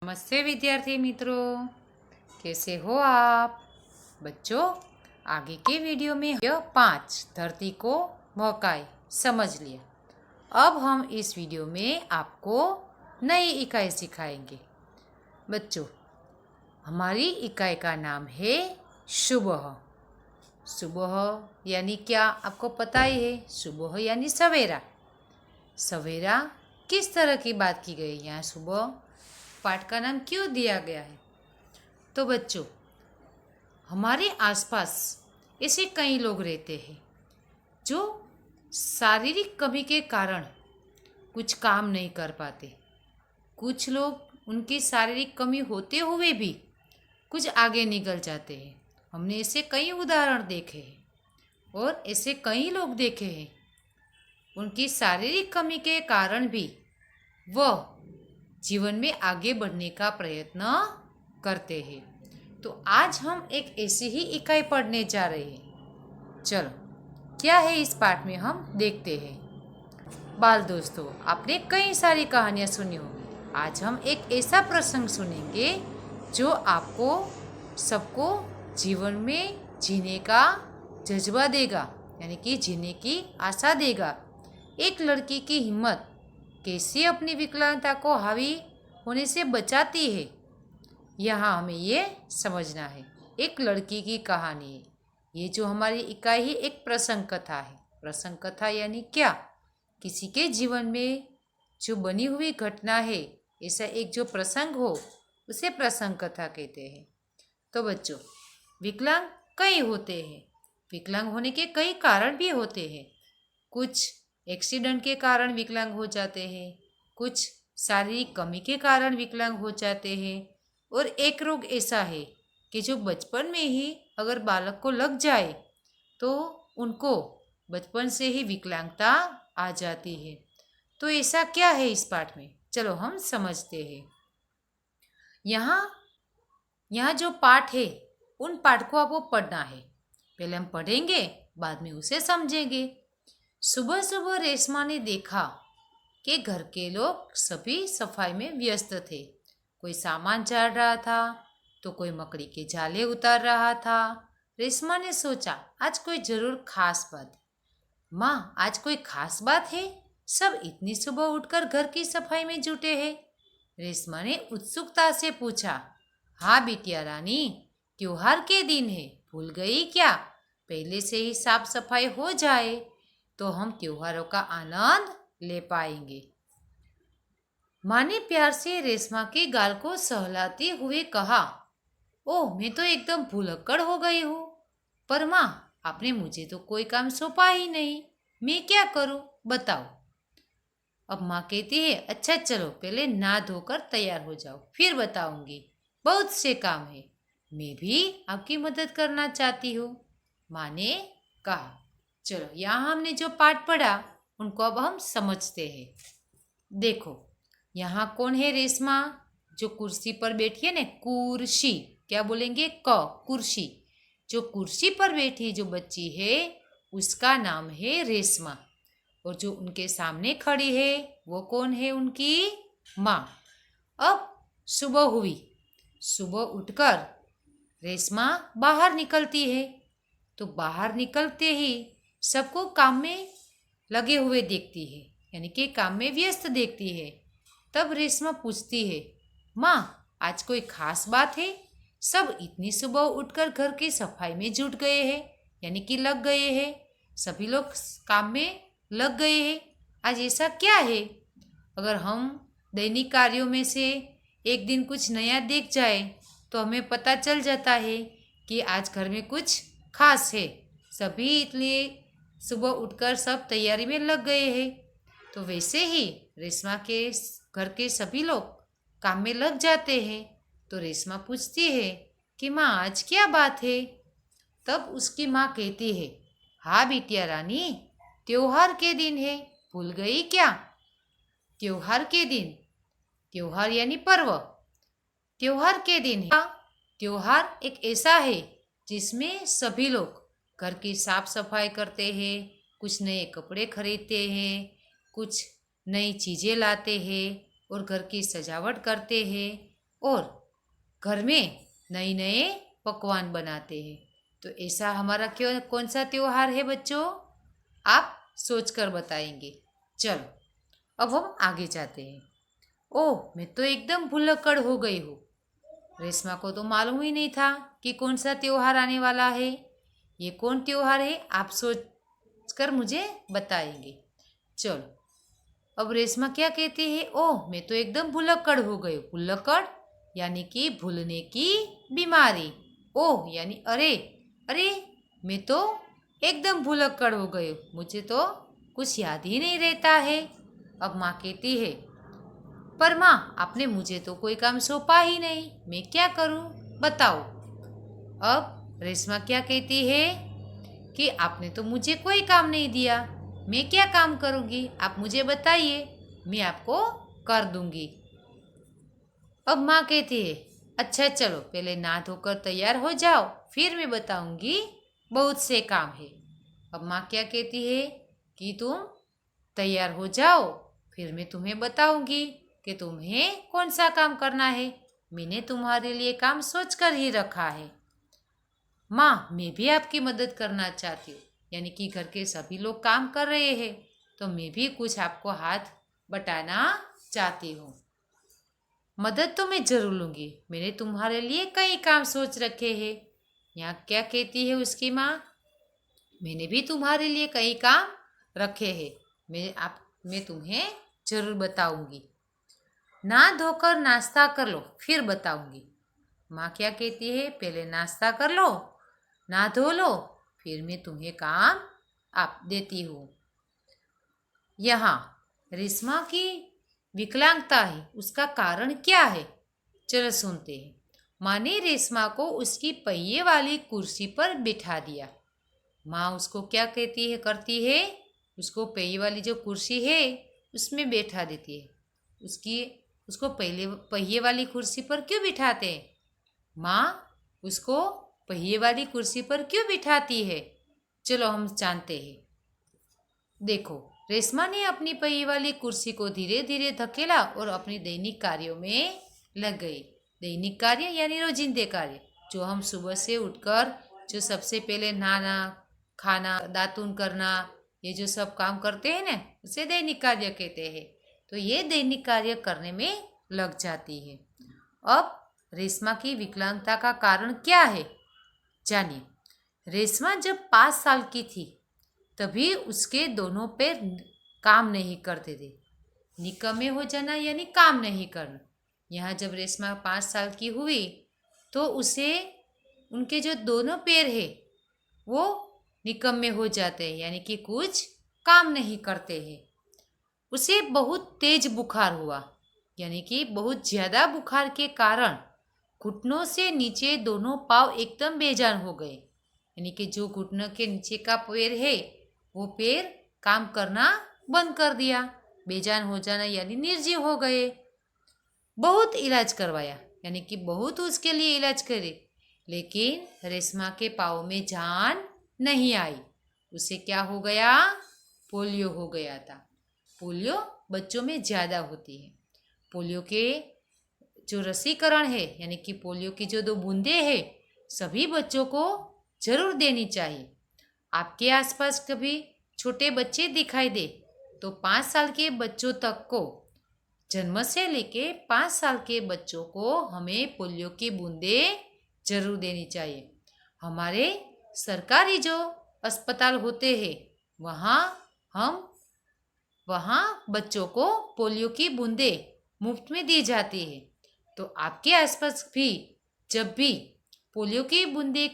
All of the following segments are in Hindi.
नमस्ते विद्यार्थी मित्रों, कैसे हो आप बच्चों। आगे के वीडियो में यह 5 धरती को महकाए समझ लिया। अब हम इस वीडियो में आपको नई इकाई सिखाएंगे। बच्चों, हमारी इकाई का नाम है सुबह। सुबह यानी क्या, आपको पता ही है। सुबह यानी सवेरा। सवेरा किस तरह की बात की गई यहाँ। सुबह पाठ का नाम क्यों दिया गया है। तो बच्चों, हमारे आसपास ऐसे कई लोग रहते हैं जो शारीरिक कमी के कारण कुछ काम नहीं कर पाते। कुछ लोग उनकी शारीरिक कमी होते हुए भी कुछ आगे निकल जाते हैं। हमने ऐसे कई उदाहरण देखे हैं और ऐसे कई लोग देखे हैं उनकी शारीरिक कमी के कारण भी वह जीवन में आगे बढ़ने का प्रयत्न करते हैं। तो आज हम एक ऐसी ही इकाई पढ़ने जा रहे हैं। चलो, क्या है इस पाठ में हम देखते हैं। बाल दोस्तों, आपने कई सारी कहानियाँ सुनी होंगी। आज हम एक ऐसा प्रसंग सुनेंगे जो आपको सबको जीवन में जीने का जज्बा देगा, यानी कि जीने की आशा देगा। एक लड़की की हिम्मत कैसे अपनी विकलांगता को हावी होने से बचाती है, यहाँ हमें ये समझना है। एक लड़की की कहानी है ये। जो हमारी इकाई ही एक प्रसंग कथा है। प्रसंग कथा यानी क्या, किसी के जीवन में जो बनी हुई घटना है, ऐसा एक जो प्रसंग हो उसे प्रसंग कथा कहते हैं। तो बच्चों, विकलांग कई होते हैं। विकलांग होने के कई कारण भी होते हैं। कुछ एक्सीडेंट के कारण विकलांग हो जाते हैं, कुछ शारीरिक कमी के कारण विकलांग हो जाते हैं, और एक रोग ऐसा है कि जो बचपन में ही अगर बालक को लग जाए तो उनको बचपन से ही विकलांगता आ जाती है। तो ऐसा क्या है इस पाठ में, चलो हम समझते हैं। यहाँ जो पाठ है उन पाठ को आपको पढ़ना है। पहले हम पढ़ेंगे, बाद में उसे समझेंगे। सुबह सुबह रेशमा ने देखा कि घर के लोग सभी सफाई में व्यस्त थे। कोई सामान झाड़ रहा था तो कोई मकड़ी के जाले उतार रहा था। रेशमा ने सोचा, आज कोई जरूर खास बात। माँ, आज कोई खास बात है? सब इतनी सुबह उठकर घर की सफाई में जुटे हैं। रेशमा ने उत्सुकता से पूछा। हाँ बिटिया रानी, त्योहार के दिन है, भूल गई क्या? पहले से ही साफ सफाई हो जाए तो हम त्योहारों का आनंद ले पाएंगे। माँ ने प्यार से रेशमा के गाल को सहलाते हुए कहा। ओह, मैं तो एकदम भुलक्कड़ हो गई हूँ। पर माँ, आपने मुझे तो कोई काम सौंपा ही नहीं, मैं क्या करूँ बताओ। अब माँ कहती है, अच्छा चलो पहले नहा धोकर तैयार हो जाओ, फिर बताऊंगी। बहुत से काम है, मैं भी आपकी मदद करना चाहती हूँ, माँ ने कहा। चलो, यहाँ हमने जो पाठ पढ़ा उनको अब हम समझते हैं। देखो, यहाँ कौन है रेशमा, जो कुर्सी पर बैठी है ना, कुर्सी क्या बोलेंगे, कुर्सी। जो कुर्सी पर बैठी जो बच्ची है उसका नाम है रेशमा। और जो उनके सामने खड़ी है वो कौन है, उनकी माँ। अब सुबह हुई। सुबह उठकर रेशमा बाहर निकलती है। तो बाहर निकलते ही सबको काम में लगे हुए देखती है, यानी कि काम में व्यस्त देखती है। तब रेशमा पूछती है, माँ, आज कोई खास बात है? सब इतनी सुबह उठकर घर की सफाई में जुट गए हैं, यानी कि लग गए हैं। सभी लोग काम में लग गए हैं। आज ऐसा क्या है? अगर हम दैनिक कार्यों में से एक दिन कुछ नया देख जाए तो हमें पता चल जाता है कि आज घर में कुछ खास है। सभी इसलिए सुबह उठकर सब तैयारी में लग गए हैं। तो वैसे ही रेशमा के घर के सभी लोग काम में लग जाते हैं। तो रेशमा पूछती है कि माँ, आज क्या बात है? तब उसकी माँ कहती है, हाँ बिटिया रानी, त्योहार के दिन है, भूल गई क्या? त्योहार के दिन, त्योहार यानी पर्व, त्योहार के दिन है। त्योहार एक ऐसा है जिसमें सभी लोग घर की साफ सफाई करते हैं, कुछ नए कपड़े खरीदते हैं, कुछ नई चीज़ें लाते हैं और घर की सजावट करते हैं। और घर में नए नए पकवान बनाते हैं। तो ऐसा हमारा क्यों कौन सा त्योहार है बच्चों? आप सोचकर बताएंगे। चलो अब हम आगे जाते हैं। ओह, मैं तो एकदम भुलक्कड़ हो गई हूँ। रेशमा को तो मालूम ही नहीं था कि कौन सा त्योहार आने वाला है। ये कौन त्योहार है आप सोच कर मुझे बताएंगे। चलो अब रेशमा क्या कहती है? ओह, मैं तो एकदम भुलक्कड़ हो गई हूँ। भुलक्कड़ यानी कि भूलने की बीमारी। ओह यानी अरे, अरे मैं तो एकदम भुलक्कड़ हो गई हूँ, मुझे तो कुछ याद ही नहीं रहता है। अब माँ कहती है, पर माँ आपने मुझे तो कोई काम सौंपा ही नहीं, मैं क्या करूँ बताओ। अब रेशमा क्या कहती है कि आपने तो मुझे कोई काम नहीं दिया, मैं क्या काम करूँगी, आप मुझे बताइए, मैं आपको कर दूँगी। अब माँ कहती है, अच्छा चलो पहले नहा धोकर तैयार हो जाओ, फिर मैं बताऊँगी, बहुत से काम है। अब माँ क्या कहती है कि तुम तैयार हो जाओ, फिर मैं तुम्हें बताऊँगी कि तुम्हें कौन सा काम करना है। मैंने तुम्हारे लिए काम सोच कर ही रखा है। माँ मैं भी आपकी मदद करना चाहती हूँ, यानी कि घर के सभी लोग काम कर रहे हैं तो मैं भी कुछ आपको हाथ बटाना चाहती हूँ। मदद तो मैं जरूर लूँगी, मैंने तुम्हारे लिए कई काम सोच रखे हैं। यहाँ क्या कहती है उसकी माँ? मैंने भी तुम्हारे लिए कई काम रखे हैं, मैं तुम्हें जरूर बताऊंगी। ना धोकर नाश्ता कर लो फिर बताऊंगी। माँ क्या कहती है? पहले नाश्ता कर लो, ना धो लो, फिर मैं तुम्हें काम आप देती हूँ। यहाँ रेशमा की विकलांगता है, उसका कारण क्या है? चलो सुनते हैं। माँ ने रेशमा को उसकी पहिए वाली कुर्सी पर बिठा दिया। माँ उसको क्या कहती है करती है? उसको पहिए वाली जो कुर्सी है उसमें बैठा देती है। उसको पहले पहिए वाली कुर्सी पर क्यों बिठाते हैं? माँ उसको पहिए वाली कुर्सी पर क्यों बिठाती है? चलो हम जानते हैं। देखो, रेशमा ने अपनी पहिए वाली कुर्सी को धीरे धीरे धकेला और अपनी दैनिक कार्यों में लग गई। दैनिक कार्य यानी रोजिंदे कार्य, जो हम सुबह से उठकर जो सबसे पहले नहाना, खाना, दातुन करना, ये जो सब काम करते हैं ना, उसे दैनिक कार्य कहते हैं। तो ये दैनिक कार्य करने में लग जाती है। अब रेशमा की विकलांगता का कारण क्या है जानिए। रेशमा जब 5 साल की थी तभी उसके दोनों पैर काम नहीं करते थे। निकम्मे हो जाना यानी काम नहीं करना। यहाँ जब रेशमा 5 साल की हुई तो उसे उनके जो दोनों पैर है वो निकम्मे हो जाते हैं, यानी कि कुछ काम नहीं करते हैं। उसे बहुत तेज बुखार हुआ, यानी कि बहुत ज़्यादा बुखार के कारण घुटनों से नीचे दोनों पाँव एकदम बेजान हो गए। यानी कि जो घुटनों के नीचे का पैर है वो पैर काम करना बंद कर दिया। बेजान हो जाना यानी निर्जीव हो गए। बहुत इलाज करवाया, यानी कि बहुत उसके लिए इलाज करे, लेकिन रेशमा के पाँव में जान नहीं आई। उसे क्या हो गया? पोलियो हो गया था। पोलियो बच्चों में ज़्यादा होती है। पोलियो के जो रसीकरण है, यानी कि पोलियो की जो 2 बूंदे हैं, सभी बच्चों को जरूर देनी चाहिए। आपके आसपास कभी छोटे बच्चे दिखाई दे तो 5 साल के बच्चों तक को, जन्म से लेके 5 साल के बच्चों को हमें पोलियो की बूंदे जरूर देनी चाहिए। हमारे सरकारी जो अस्पताल होते हैं वहाँ बच्चों को पोलियो की बूंदे मुफ्त में दी जाती है। तो आपके आसपास भी जब भी पोलियो की बूंदे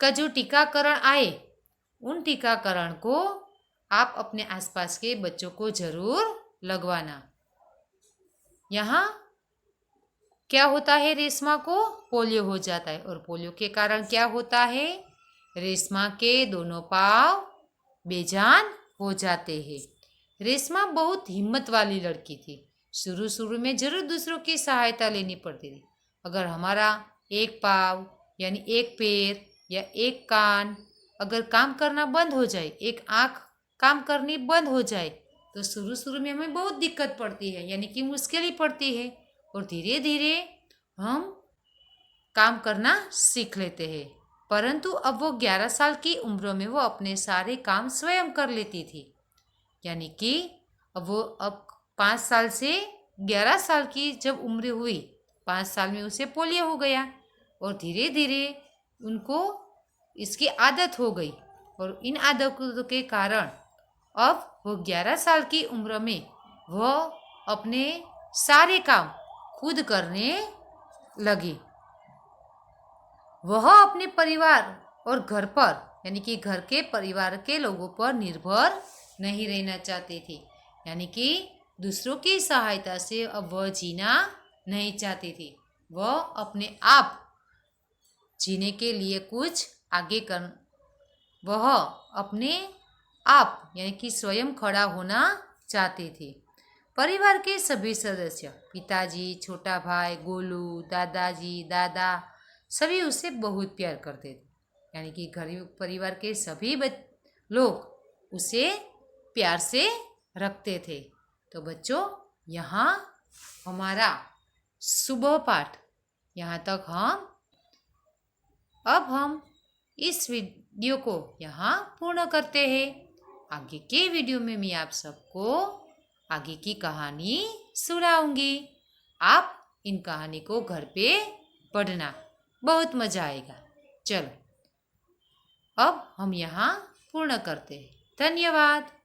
का जो टीकाकरण आए, उन टीकाकरण को आप अपने आसपास के बच्चों को जरूर लगवाना। यहाँ क्या होता है? रेशमा को पोलियो हो जाता है और पोलियो के कारण क्या होता है? रेशमा के दोनों पाँव बेजान हो जाते हैं। रेशमा बहुत हिम्मत वाली लड़की थी। शुरू शुरू में जरूर दूसरों की सहायता लेनी पड़ती थी। अगर हमारा एक पाँव यानी एक पैर या एक कान अगर काम करना बंद हो जाए, एक आँख काम करनी बंद हो जाए, तो शुरू शुरू में हमें बहुत दिक्कत पड़ती है, यानी कि मुश्किल ही पड़ती है। और धीरे धीरे हम काम करना सीख लेते हैं। परंतु अब वो 11 साल की उम्र में वो अपने सारे काम स्वयं कर लेती थी। यानी कि अब 5 साल से 11 साल की जब उम्र हुई, 5 साल में उसे पोलियो हो गया और धीरे धीरे उनको इसकी आदत हो गई और इन आदतों के कारण अब वो 11 साल की उम्र में वह अपने सारे काम खुद करने लगी। वह अपने परिवार और घर पर यानी कि घर के परिवार के लोगों पर निर्भर नहीं रहना चाहती थी। यानी कि दूसरों की सहायता से अब वह जीना नहीं चाहती थी। वह अपने आप जीने के लिए कुछ आगे कर वह अपने आप यानी कि स्वयं खड़ा होना चाहती थी। परिवार के सभी सदस्य, पिताजी, छोटा भाई, गोलू, दादाजी, दादा, सभी उसे बहुत प्यार करते थे। यानी कि घर परिवार के सभी लोग उसे प्यार से रखते थे। तो बच्चों, यहाँ हमारा सुबह पाठ यहाँ तक अब हम इस वीडियो को यहाँ पूर्ण करते हैं। आगे के वीडियो में मैं आप सबको आगे की कहानी सुनाऊंगी। आप इन कहानी को घर पे पढ़ना, बहुत मजा आएगा। चलो, अब हम यहाँ पूर्ण करते हैं। धन्यवाद।